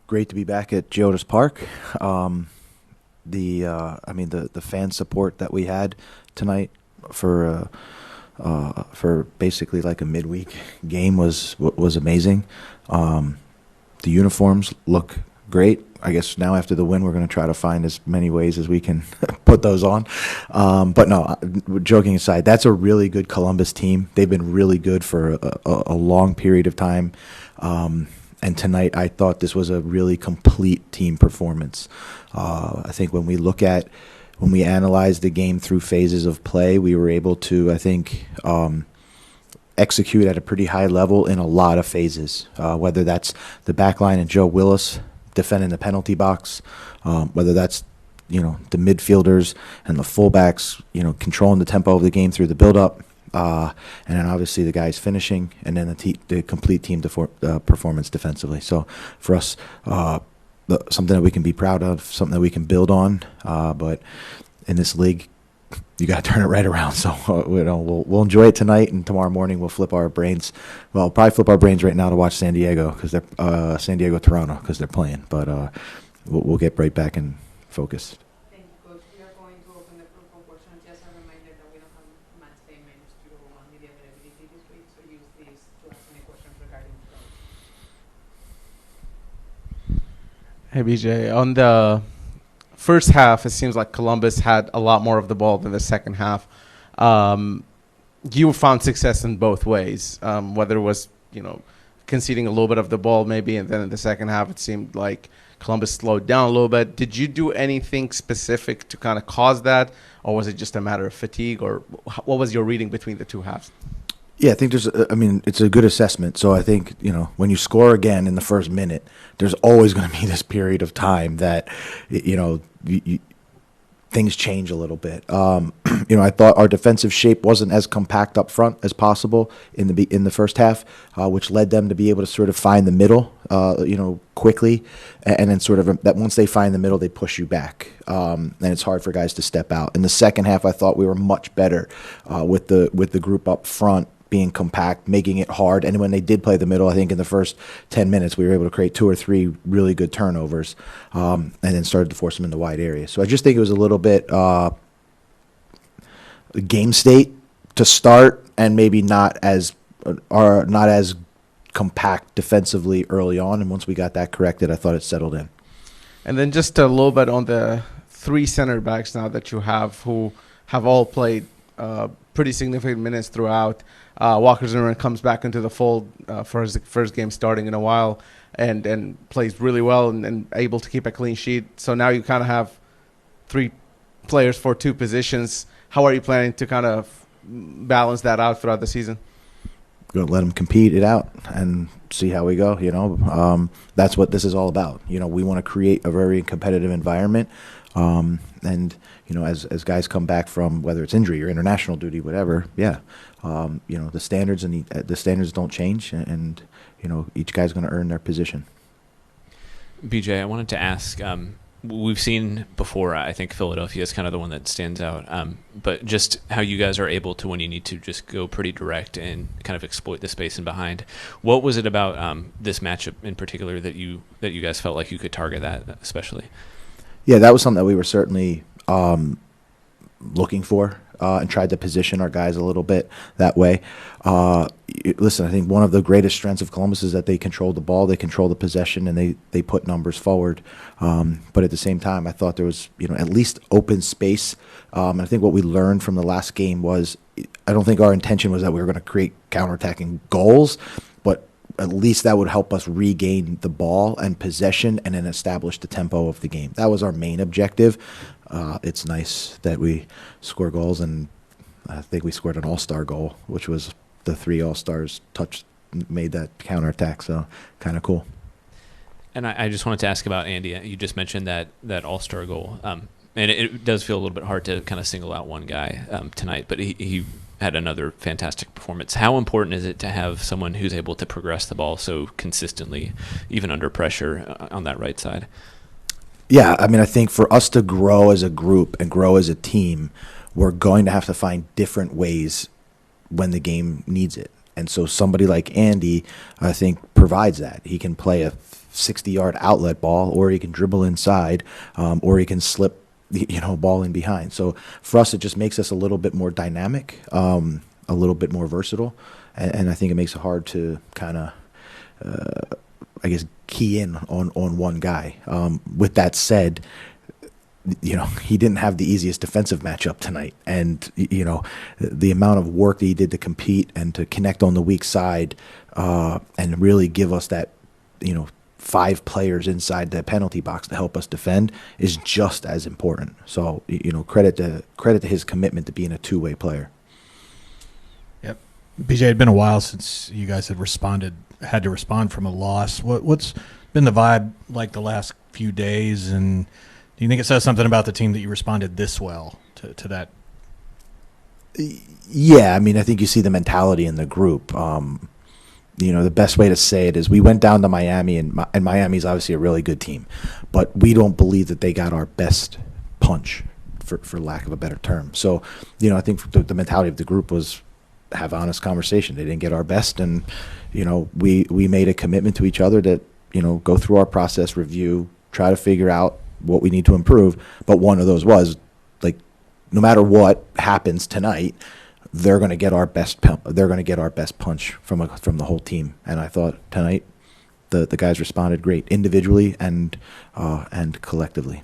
great to be back at Geodis Park. The fan support that we had tonight for basically like a midweek game was amazing. The uniforms look great. I guess now after the win, we're going to try to find as many ways as we can put those on. But no, joking aside, that's a really good Columbus team. They've been really good for a long period of time. And tonight, I thought this was a really complete team performance. I think when we analyzed the game through phases of play, we were able to, I think, execute at a pretty high level in a lot of phases, whether that's the back line and Joe Willis defending the penalty box, whether that's, the midfielders and the fullbacks, controlling the tempo of the game through the build-up, and then obviously the guys finishing, and then the complete team performance defensively. So for us, something that we can be proud of, something that we can build on, but in this league, you got to turn it right around. So we'll enjoy it tonight, and tomorrow morning we'll flip our brains. Well, probably flip our brains right now to watch San Diego Toronto because they're playing. But we'll get right back in focus. Thank you, Coach. We are going to open the floor for questions. Just a reminder that we don't have match statements to media availability this week, so use these to ask any questions regarding the. Hey, BJ, on the first half, it seems like Columbus had a lot more of the ball than the second half. You found success in both ways, whether it was, conceding a little bit of the ball maybe, and then in the second half it seemed like Columbus slowed down a little bit. Did you do anything specific to kind of cause that, or was it just a matter of fatigue, or what was your reading between the two halves? Yeah, I think it's a good assessment. So I think, when you score again in the first minute, there's always going to be this period of time that, things change a little bit. I thought our defensive shape wasn't as compact up front as possible in the first half, which led them to be able to sort of find the middle, quickly, and then sort of that once they find the middle, they push you back, and it's hard for guys to step out. In the second half, I thought we were much better with the group up front, being compact, making it hard. And when they did play the middle, I think in the first 10 minutes, we were able to create 2 or 3 really good turnovers, and then started to force them in the wide area. So I just think it was a little bit game state to start, and maybe not as compact defensively early on. And once we got that corrected, I thought it settled in. And then just a little bit on the 3 center backs now that you have, who have all played pretty significant minutes throughout. Walker Zimmerman comes back into the fold for his first game starting in a while, and plays really well and able to keep a clean sheet. So now you kind of have 3 players for 2 positions. How are you planning to kind of balance that out throughout the season? Going to let them compete it out and see how we go. That's what this is all about. We want to create a very competitive environment. And as guys come back from whether it's injury or international duty, whatever, the standards and the standards don't change, and each guy's going to earn their position. BJ, I wanted to ask. We've seen before, I think Philadelphia is kind of the one that stands out, but just how you guys are able to, when you need to, just go pretty direct and kind of exploit the space in behind. What was it about this matchup in particular that you guys felt like you could target that especially? Yeah, that was something that we were certainly looking for, and tried to position our guys a little bit that way. Listen, I think one of the greatest strengths of Columbus is that they control the ball, they control the possession, and they put numbers forward. But at the same time, I thought there was at least open space. And I think what we learned from the last game was, I don't think our intention was that we were going to create counterattacking goals, but at least that would help us regain the ball and possession and then establish the tempo of the game. That was our main objective. It's nice that we score goals, and I think we scored an all-star goal, which was the 3 all-stars made that counterattack, so kind of cool. And I just wanted to ask about Andy. You just mentioned that all-star goal, and it does feel a little bit hard to kind of single out one guy tonight, but he had another fantastic performance. How important is it to have someone who's able to progress the ball so consistently, even under pressure, on that right side? Yeah, I think for us to grow as a group and grow as a team, we're going to have to find different ways when the game needs it. And so somebody like Andy, I think, provides that. He can play a 60-yard outlet ball, or he can dribble inside, or he can slip, ball in behind. So for us, it just makes us a little bit more dynamic, a little bit more versatile, and I think it makes it hard to kind of, key in on one guy. With that said, he didn't have the easiest defensive matchup tonight. And, the amount of work that he did to compete and to connect on the weak side and really give us that, 5 players inside the penalty box to help us defend is just as important. So, credit to his commitment to being a two-way player. Yep. BJ, it had been a while since you guys had to respond from a loss. What's been the vibe like the last few days, and do you think it says something about the team that you responded this well to that? Yeah, I think you see the mentality in the group. The best way to say it is we went down to Miami, and Miami's obviously a really good team, but we don't believe that they got our best punch, for lack of a better term. So, I think the mentality of the group was have honest conversation. They didn't get our best, and, we made a commitment to each other that, go through our process, review, try to figure out what we need to improve. But one of those was, no matter what happens tonight, they're going to get our best. They're going to get our best punch from the whole team. And I thought tonight, the guys responded great individually and collectively.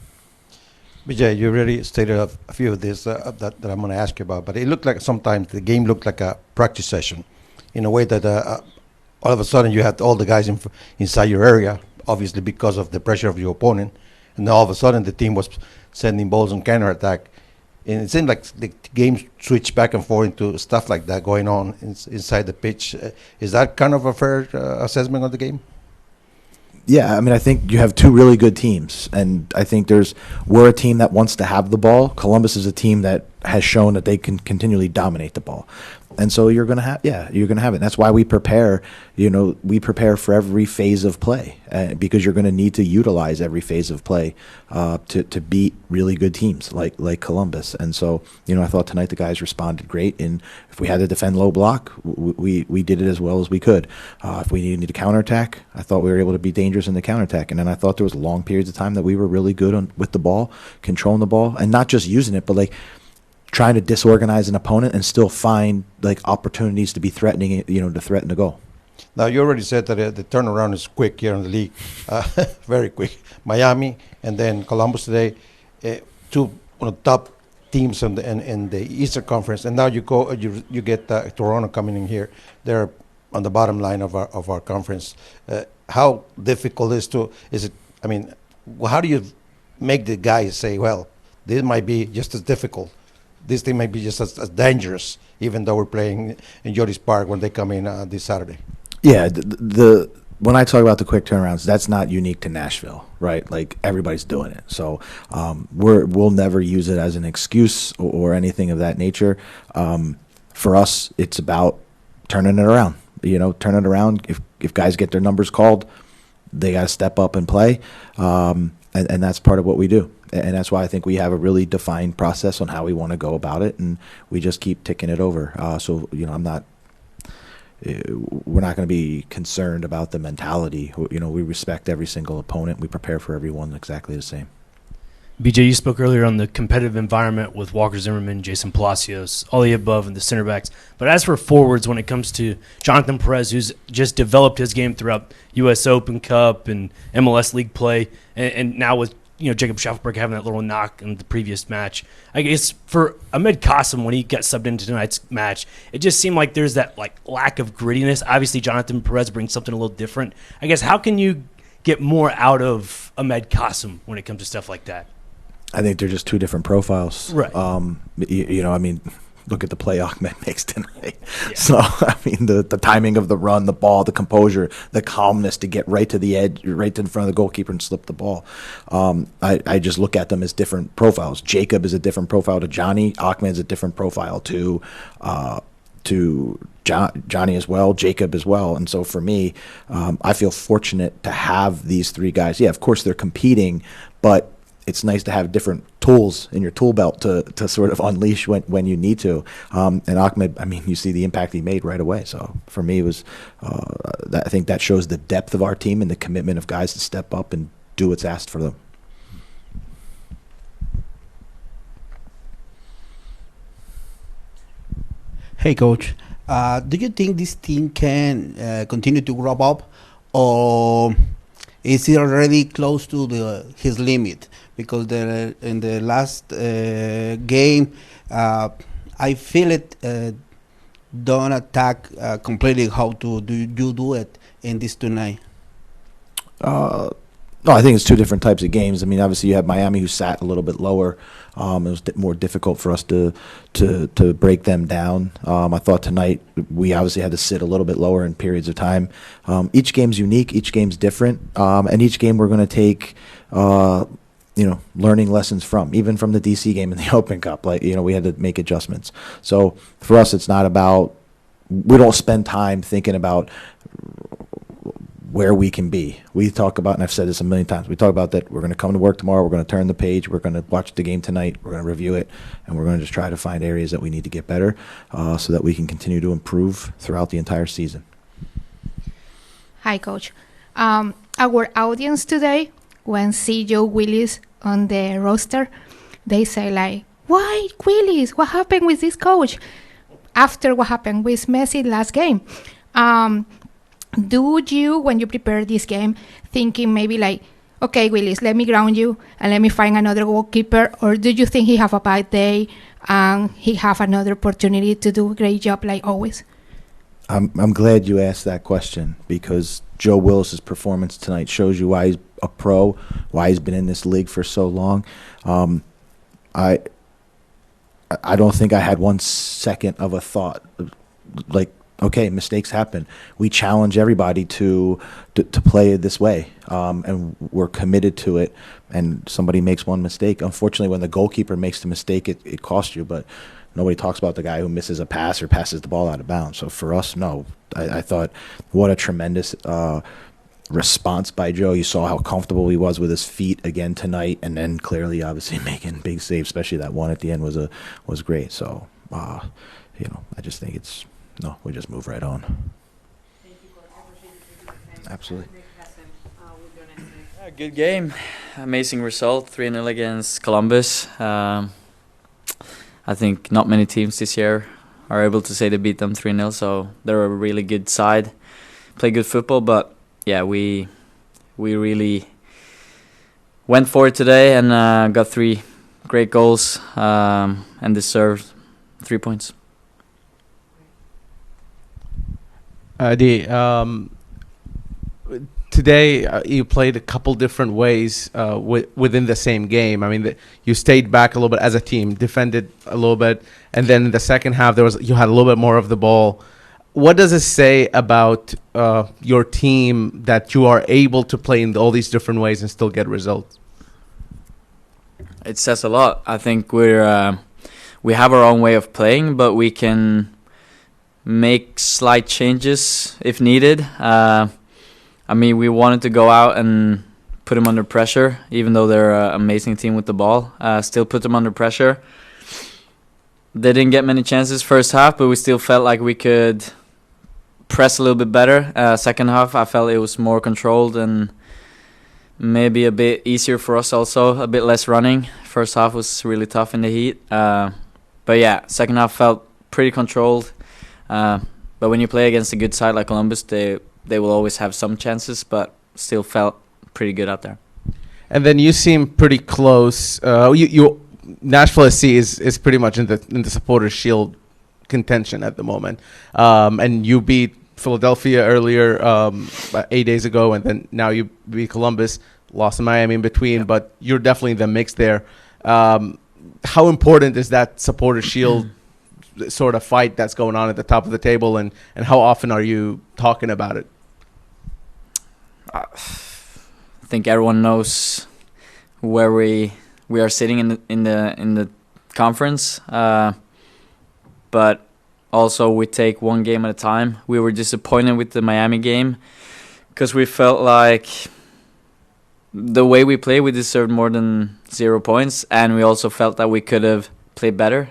BJ, you already stated a few of this that I'm going to ask you about, but it looked like sometimes the game looked like a practice session, in a way that all of a sudden you had all the guys inside your area, obviously because of the pressure of your opponent, and then all of a sudden the team was sending balls on counterattack. And it seemed like the game switched back and forth into stuff like that going on inside the pitch. Is that kind of a fair assessment of the game? Yeah, I think you have two really good teams, and I think we're a team that wants to have the ball. Columbus is a team that has shown that they can continually dominate the ball. And so you're going to have it. And that's why we prepare, for every phase of play, because you're going to need to utilize every phase of play to beat really good teams like Columbus. And so, I thought tonight the guys responded great. And if we had to defend low block, we did it as well as we could. If we needed to counterattack, I thought we were able to be dangerous in the counterattack. And then I thought there was long periods of time that we were really good with the ball, controlling the ball, and not just using it, but trying to disorganize an opponent and still find opportunities to be threatening, to threaten the goal. Now, you already said that the turnaround is quick here in the league, very quick. Miami and then Columbus today, two top teams in the Eastern Conference, and now you get Toronto coming in here. They're on the bottom line of our conference. How difficult is it? How do you make the guys say, well, this might be just as difficult? This thing might be just as dangerous, even though we're playing in Jody's Park when they come in this Saturday. Yeah, when I talk about the quick turnarounds, that's not unique to Nashville, right? Everybody's doing it. So we'll never use it as an excuse or anything of that nature. For us, it's about turning it around. Turn it around. If guys get their numbers called, they got to step up and play, and that's part of what we do. And that's why I think we have a really defined process on how we want to go about it, and we just keep ticking it over. So we're not going to be concerned about the mentality. We respect every single opponent. We prepare for everyone exactly the same. BJ, you spoke earlier on the competitive environment with Walker Zimmerman, Jason Palacios, all the above, and the center backs. But as for forwards, when it comes to Jonathan Perez, who's just developed his game throughout U.S. Open Cup and MLS League play, and now with Jacob Schaffelberg having that little knock in the previous match. I guess for Amed Kasum, when he got subbed into tonight's match, it just seemed like there's that lack of grittiness. Obviously, Jonathan Perez brings something a little different. I guess how can you get more out of Amed Kasum when it comes to stuff like that? I think they're just two different profiles. Right. Look at the play Amed makes tonight. Yeah. So, the timing of the run, the ball, the composure, the calmness to get right to the edge, right in front of the goalkeeper and slip the ball. I just look at them as different profiles. Jacob is a different profile to Johnny. Ahmed's a different profile to Johnny as well, Jacob as well. And so for me, I feel fortunate to have these three guys. Yeah, of course they're competing, but it's nice to have different tools in your tool belt to sort of unleash when you need to. And Amed, I mean, you see the impact he made right away. So for me, it was I think that shows the depth of our team and the commitment of guys to step up and do what's asked for them. Hey, coach. Do you think this team can continue to grow up, or is it already close to his limit? Because in the last game, I feel it don't attack completely. How do you do it in this tonight? No, I think it's two different types of games. I mean, obviously you have Miami who sat a little bit lower. It was more difficult for us to break them down. I thought tonight we obviously had to sit a little bit lower in periods of time. Each game's unique, each game's different, and each game we're going to take learning lessons from, even from the DC game in the Open Cup. We had to make adjustments. So for us, it's not about, we don't spend time thinking about where we can be. We talk about, and I've said this a million times, we talk about that we're going to come to work tomorrow, we're going to turn the page, we're going to watch the game tonight, we're going to review it, and we're going to just try to find areas that we need to get better so that we can continue to improve throughout the entire season. Hi, Coach. Our audience today, when see Joe Willis on the roster, they say like, why Willis? What happened with this coach? After what happened with Messi last game. Do you, when you prepare this game, thinking maybe like, okay, Willis, let me ground you and let me find another goalkeeper? Or do you think he have a bad day and he have another opportunity to do a great job like always? I'm glad you asked that question, because Joe Willis's performance tonight shows you why he's a pro, why he's been in this league for so long. I don't think I had 1 second of a thought like, okay, mistakes happen. We challenge everybody to play this way, and we're committed to it. And somebody makes one mistake. Unfortunately, when the goalkeeper makes the mistake, it costs you. But nobody talks about the guy who misses a pass or passes the ball out of bounds. So for us, no. I thought what a tremendous response by Joe. You saw how comfortable he was with his feet again tonight, and then clearly, obviously, making big saves, especially that one at the end was great. So, I just think it's. No, we just move right on. Thank you, Coach. I appreciate you taking the time. Absolutely. Kasum, with your next game. Good game. Amazing result, 3-0 against Columbus. I think not many teams this year are able to say they beat them 3-0, so they're a really good side. Play good football, but yeah, we really went for it today and got 3 great goals and deserved 3 points. Today you played a couple different ways within the same game. I mean, you stayed back a little bit as a team, defended a little bit, and then in the second half you had a little bit more of the ball. What does it say about your team that you are able to play in all these different ways and still get results? It says a lot. I think we have our own way of playing, but we can make slight changes if needed. We wanted to go out and put them under pressure, even though they're an amazing team with the ball. Still put them under pressure. They didn't get many chances first half, but we still felt like we could press a little bit better. Second half, I felt it was more controlled and maybe a bit easier for us also, a bit less running. First half was really tough in the heat. But yeah, second half felt pretty controlled. But when you play against a good side like Columbus, they will always have some chances, but still felt pretty good out there. And then you seem pretty close. Nashville SC is pretty much in the Supporters Shield contention at the moment. And you beat Philadelphia earlier 8 days ago, and then now you beat Columbus, lost in Miami in between, yeah. But you're definitely in the mix there. How important is that Supporters Shield sort of fight that's going on at the top of the table, and how often are you talking about it? I think everyone knows where we are sitting in the conference, but also we take one game at a time. We were disappointed with the Miami game because we felt like the way we play, we deserved more than 0 points, and we also felt that we could have played better.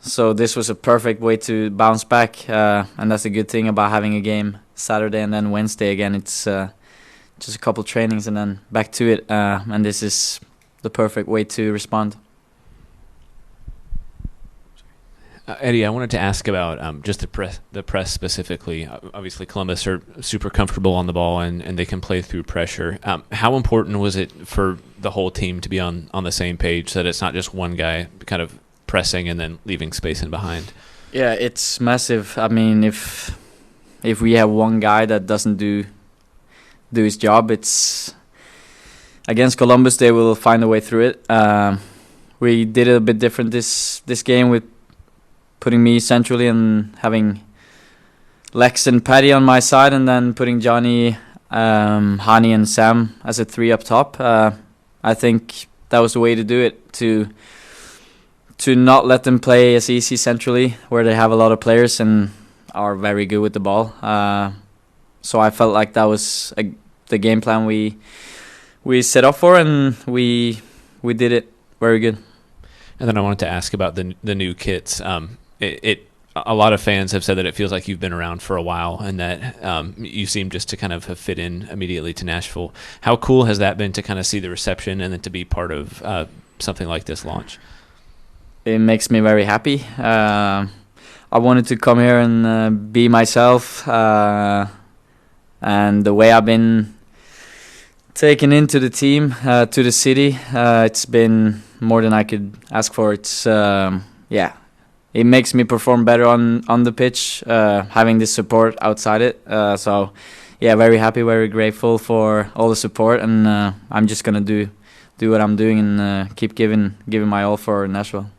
So this was a perfect way to bounce back, and that's a good thing about having a game Saturday and then Wednesday again. It's just a couple trainings and then back to it, and this is the perfect way to respond. Eddi, I wanted to ask about just the press specifically. Obviously, Columbus are super comfortable on the ball and they can play through pressure. How important was it for the whole team to be on the same page, so that it's not just one guy kind of pressing and then leaving space in behind? Yeah, it's massive. I mean, if we have one guy that doesn't do his job, it's against Columbus. They will find a way through it. We did it a bit different this game with putting me centrally and having Lex and Paddy on my side, and then putting Johnny, Hani, and Sam as a 3 up top. I think that was the way to do it, to not let them play as easy centrally, where they have a lot of players and are very good with the ball. So I felt like that was the game plan we set up for, and we did it very good. And then I wanted to ask about the new kits. A lot of fans have said that it feels like you've been around for a while, and that you seem just to kind of have fit in immediately to Nashville. How cool has that been to kind of see the reception and then to be part of something like this launch? It makes me very happy. I wanted to come here and be myself, and the way I've been taken into the team, to the city, it's been more than I could ask for. It's it makes me perform better on the pitch, having this support outside it. So very happy, very grateful for all the support, and I'm just gonna do what I'm doing and keep giving my all for Nashville.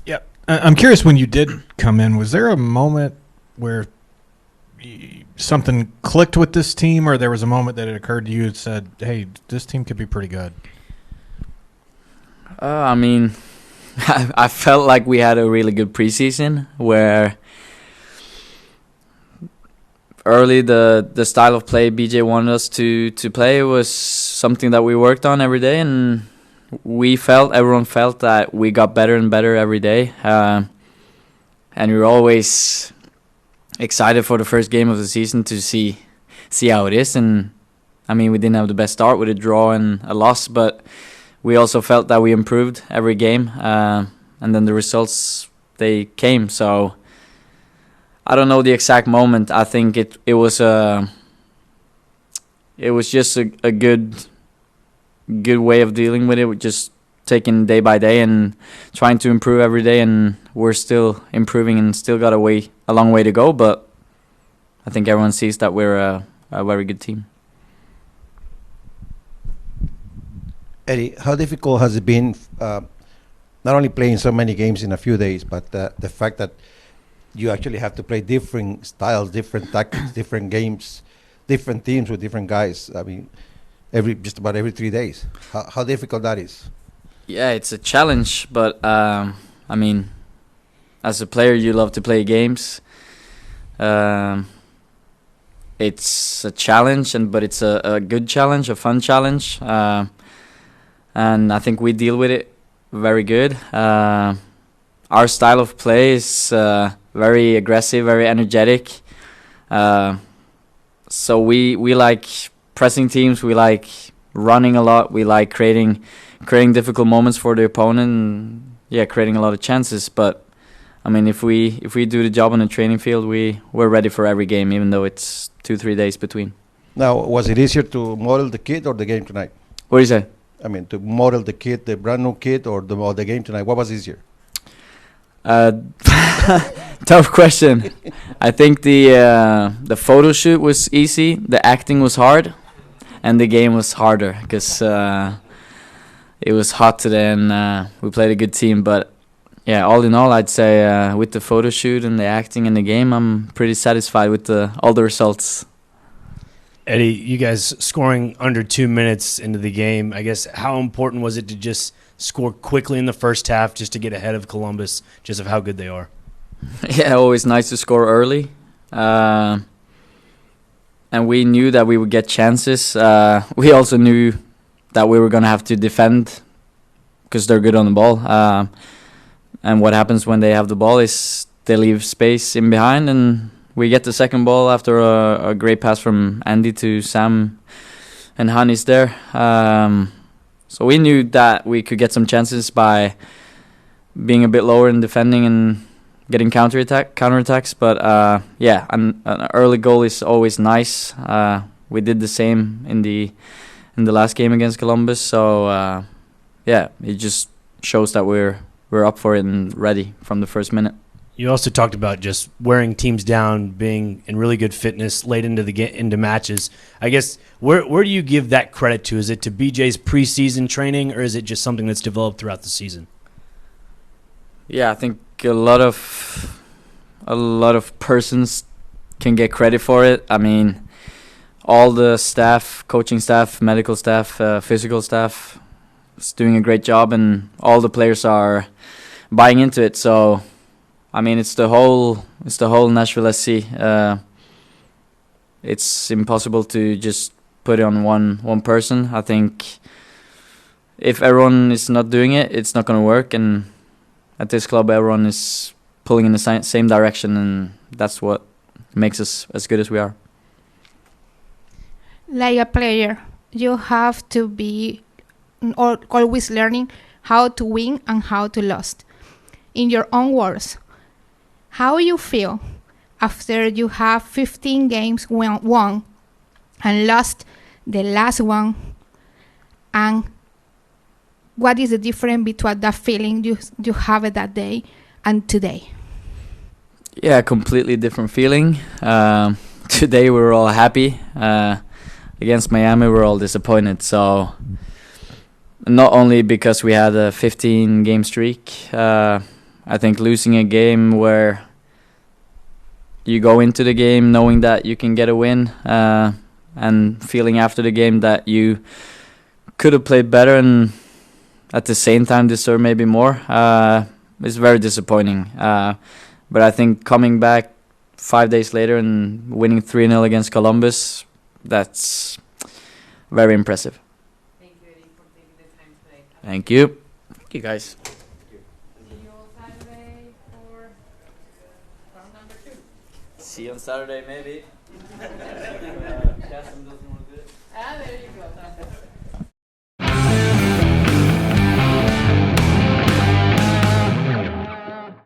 Yeah, I'm curious, when you did come in, was there a moment where something clicked with this team, or there was a moment that it occurred to you and said, hey, this team could be pretty good? I mean, I felt like we had a really good preseason, where early the style of play BJ wanted us to play was something that we worked on every day, and everyone felt that we got better and better every day, and we were always excited for the first game of the season to see how it is. And I mean, we didn't have the best start with a draw and a loss, but we also felt that we improved every game, and then the results, they came. So I don't know the exact moment. I think it was just a good way of dealing with it, with just taking day by day and trying to improve every day, and we're still improving and still got a long way to go, but I think everyone sees that we're a very good team. Eddi, how difficult has it been, not only playing so many games in a few days, but the fact that you actually have to play different styles, different tactics, different games, different teams with different guys? I mean, just about every 3 days. How difficult that is? Yeah, it's a challenge, but I mean, as a player, you love to play games. It's a challenge, but it's a good challenge, a fun challenge. And I think we deal with it very good. Our style of play is very aggressive, very energetic. So we like pressing teams. We like running a lot. We like creating difficult moments for the opponent. And, creating a lot of chances. But I mean, if we do the job on the training field, we're ready for every game, even though it's 2-3 days between. Now, was it easier to model the kit or the game tonight? What do you say? I mean, to model the kit, the brand new kit, or the game tonight? What was easier? Tough question. I think the photo shoot was easy, the acting was hard, and the game was harder because it was hot today and we played a good team. But yeah, all in all, I'd say with the photo shoot and the acting and the game, I'm pretty satisfied with all the results. Eddi, you guys scoring under 2 minutes into the game, I guess how important was it to just score quickly in the first half just to get ahead of Columbus, just of how good they are? Yeah, always nice to score early. and we knew that we would get chances. We also knew that we were going to have to defend because they're good on the ball. And what happens when they have the ball is they leave space in behind, and we get the second ball after a great pass from Andy to Sam, and Hannes there. So we knew that we could get some chances by being a bit lower in defending and getting counterattacks. But an early goal is always nice. We did the same in the last game against Columbus. So it just shows that we're up for it and ready from the first minute. You also talked about just wearing teams down, being in really good fitness late into matches. I guess where do you give that credit to? Is it to BJ's preseason training, or is it just something that's developed throughout the season? Yeah, I think a lot of persons can get credit for it. I mean, all the staff, coaching staff, medical staff, physical staff, is doing a great job, and all the players are buying into it. So, I mean, it's the whole Nashville SC. It's impossible to just put it on one person. I think if everyone is not doing it, it's not going to work. And at this club, everyone is pulling in the same direction, and that's what makes us as good as we are. Like a player, you have to be always learning how to win and how to lose. In your own words, how you feel after you have 15 games won and lost the last one, and what is the difference between that feeling you have it that day and today? Yeah, completely different feeling. Today we were all happy. Against Miami we were all disappointed. So not only because we had a 15-game streak, I think losing a game where you go into the game knowing that you can get a win, and feeling after the game that you could have played better and at the same time deserve maybe more, is very disappointing. But I think coming back 5 days later and winning 3-0 against Columbus, that's very impressive. Thank you, Eddi, for taking the time today. Thank you. Thank you, guys. See you on Saturday for round number 2. See you on Saturday, maybe.